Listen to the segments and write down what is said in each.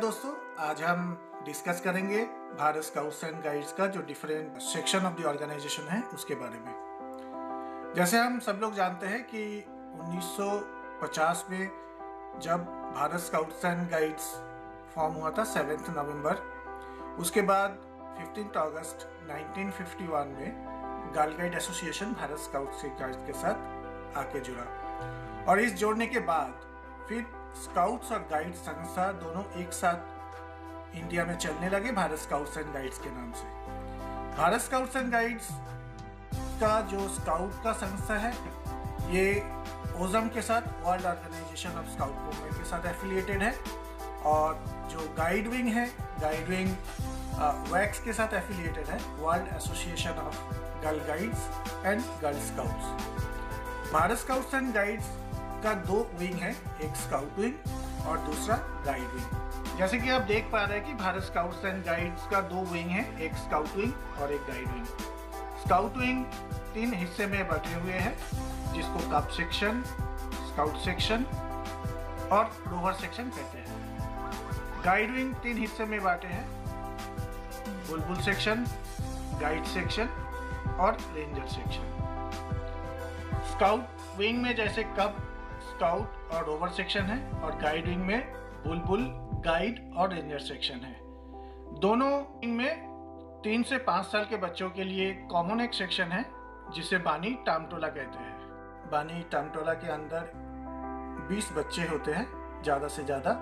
दोस्तों, आज हम डिस्कस करेंगे भारत स्काउट्स एंड गाइड्स का जो different section of the organisation है उसके बारे में। जैसे हम सब लोग जानते हैं कि 1950 में जब Bharat scouts and guides form हुआ था 7 नवंबर, उसके बाद 15 अगस्त 1951 में girl guide association Bharat scouts and guides के साथ आके जुड़ा और इस जोड़ने के बाद फिर स्काउट्स और गाइड्स संस्था दोनों एक साथ इंडिया में चलने लगे भारत स्काउट्स एंड गाइड्स के नाम से। भारत स्काउट्स एंड गाइड्स का जो स्काउट का संस्था है ये ओजम के साथ, world organisation of scout movement के साथ एफिलिएटेड है, और जो गाइड विंग है, गाइड विंग वैक्स के साथ एफिलिएटेड है, world association of girl guides and girl scouts. Bharat scouts and guides का दो विंग है, एक स्काउट विंग और दूसरा गाइड विंग। जैसे कि आप देख पा रहे हैं कि भारत स्काउट्स एंड गाइड्स का दो विंग है, एक स्काउट विंग और एक गाइड विंग। स्काउट विंग 3 हिस्से में बटे हुए हैं, जिसको कप सेक्शन, स्काउट सेक्शन और रोवर सेक्शन कहते हैं। गाइड विंग 3 हिस्से में बांटे हैं, बुलबुल सेक्शन, गाइड सेक्शन और रेंजर सेक्शन। स्काउट विंग में जैसे कप, स्काउट और रोवर सेक्शन है, और गाइड विंग में बुलबुल, गाइड और रेंजर सेक्शन है। दोनों विंग में 3 से 5 साल के बच्चों के लिए कॉमन एक सेक्शन है जिसे बानी टामटोला कहते हैं। बानी टामटोला के अंदर 20 बच्चे होते हैं ज़्यादा से ज़्यादा,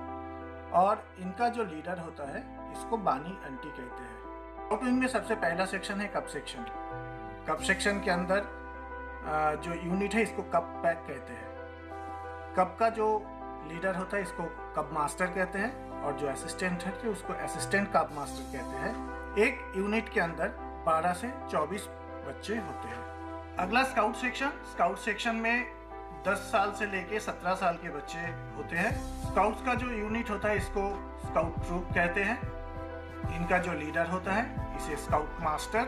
और इनका जो लीडर होता है इसको बानी आंटी कहते हैं। स्काउट विंग में सबसे पहला सेक्शन है कप सेक्शन। कप सेक्शन के अंदर जो यूनिट है इसको कप पैक कहते हैं। कप का जो लीडर होता है इसको कप मास्टर कहते हैं, और जो असिस्टेंट है कि उसको असिस्टेंट कप मास्टर कहते हैं। एक यूनिट के अंदर 12 से 24 बच्चे होते हैं। अगला स्काउट सेक्शन। स्काउट सेक्शन में 10 साल से लेके 17 साल के बच्चे होते हैं। स्काउट्स का जो यूनिट होता है इसको स्काउट ट्रूप कहते हैं। इनका जो लीडर होता है इसे स्काउट मास्टर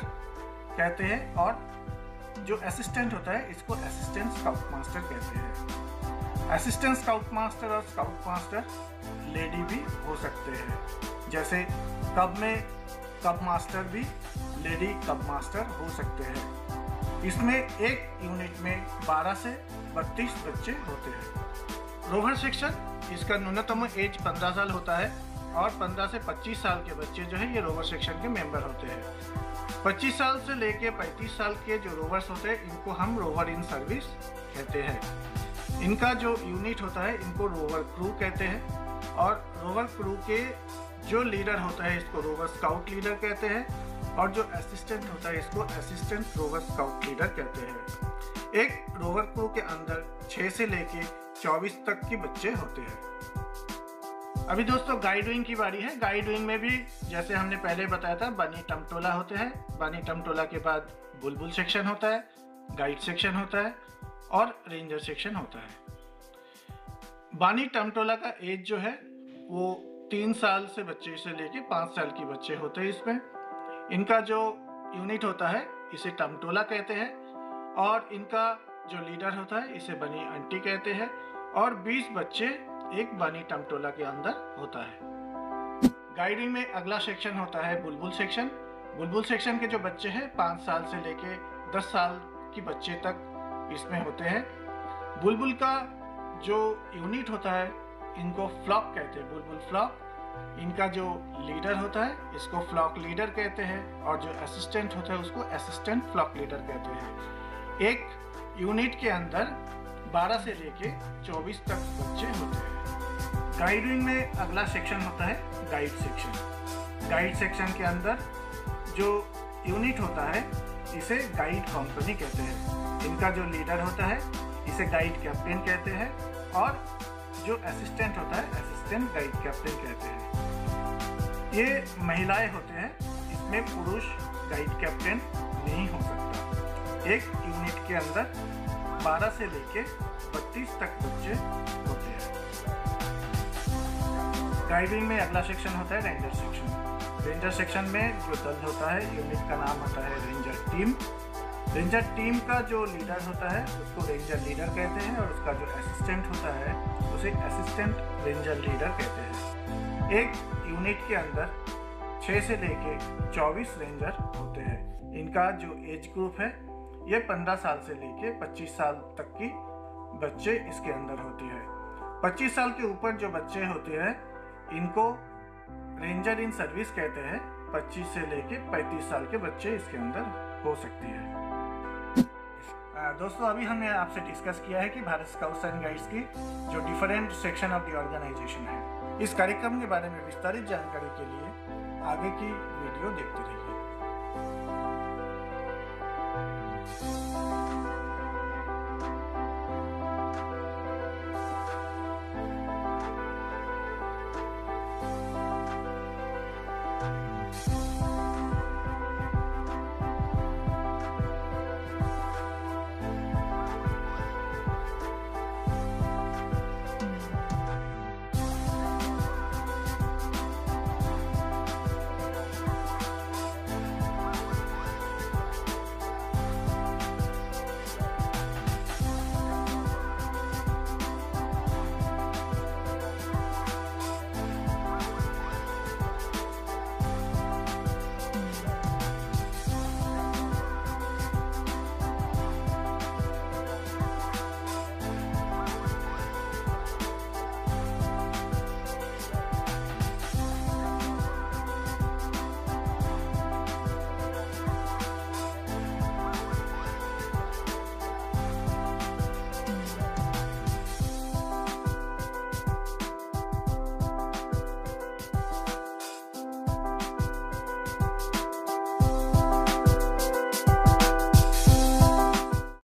कहते हैं, और जो असिस्टेंट होता है इसको असिस्टेंट स्काउट मास्टर कहते हैं। असिस्टेंट स्काउट मास्टर और स्काउट मास्टर लेडी भी हो सकते हैं, जैसे कब में कब मास्टर भी लेडी कब मास्टर हो सकते हैं। इसमें एक यूनिट में 12 से 32 बच्चे होते हैं। रोवर सेक्शन, इसका न्यूनतम एज 15 साल होता है, और 15 से 25 साल के बच्चे जो है ये रोवर सेक्शन के मेंबर होते हैं। 25 साल से लेके 35 साल के जो रोवर्स होते हैं इनको हम रोवर इन सर्विस कहते हैं। इनका जो यूनिट होता है इनको रोवर क्रू कहते हैं, और रोवर क्रू के जो लीडर होता है इसको रोवर स्काउट लीडर कहते हैं, और जो असिस्टेंट होता है इसको असिस्टेंट रोवर स्काउट लीडर कहते हैं। एक रोवर क्रू के अंदर 6 से लेके 24 तक के बच्चे होते हैं। अभी दोस्तों गाइड विंग की बारी है। गाइड विंग में भी जैसे हमने पहले बताया था बानी टामटोला होते हैं। बानी टामटोला के बाद बुलबुल सेक्शन होता है, गाइड सेक्शन होता है और रेंजर सेक्शन होता है। बानी टामटोला का एज जो है वो 3 साल से बच्चे से लेके 5 साल की बच्चे होते हैं इसमें। इनका जो यूनिट होता है इसे टामटोला कहते हैं, और इनका जो लीडर होता है इसे बानी आंटी कहते हैं, और 20 बच्चे एक बानी टामटोला के अंदर होता है। गाइडिंग में अगला सेक्शन होता है बुलबुल सेक्शन। बुलबुल सेक्शन के जो बच्चे हैं 5 साल से लेके 10 साल की बच्चे तक इसमें होते हैं। बुलबुल का जो यूनिट होता है इनको फ्लॉक कहते हैं, बुलबुल फ्लॉक। इनका जो लीडर होता है इसको फ्लॉक लीडर कहते हैं, और जो असिस्टेंट होता है उसको असिस्टेंट फ्लॉक लीडर कहते हैं। एक यूनिट के अंदर 12 से लेके 24 तक बच्चे होते हैं। गाइड विंग में अगला सेक्शन होता है गाइड सेक्शन। गाइड सेक्शन के अंदर जो यूनिट होता है इसे गाइड कंपनी कहते हैं। इनका जो लीडर होता है इसे गाइड कैप्टन कहते हैं, और जो असिस्टेंट होता है असिस्टेंट गाइड कैप्टन कहते हैं। ये महिलाएं होते हैं, इसमें पुरुष गाइड कैप्टन नहीं हो सकता। एक यूनिट के अंदर 12 से लेके 32 तक बच्चे होते हैं। गाइडिंग में अगला सेक्शन होता है रेंजर सेक्शन। रेंजर सेक्शन में जो दल होता है यूनिट का नाम होता है रेंजर टीम। रेंजर टीम का जो लीडर होता है उसको रेंजर लीडर कहते हैं, और उसका जो असिस्टेंट होता है उसे असिस्टेंट रेंजर लीडर कहते हैं। एक यूनिट के अंदर 6 से लेके 24 रेंजर होते हैं। इनका जो एज ग्रुप है ये 15 साल से लेके 25 साल तक की बच्चे इसके अंदर होती है। 25 साल के ऊपर जो बच्चे होते हैं इनको रेंजर इन सर्विस कहते हैं। 25 से लेके 35 साल के बच्चे इसके अंदर हो सकते हैं। दोस्तों, अभी हमने आपसे डिस्कस किया है कि भारत स्काउट्स एंड गाइड्स की जो different section of the organisation है। इस कार्यक्रम के बारे में विस्तारित जानकारी के लिए आगे की वीडियो देखते रहिए।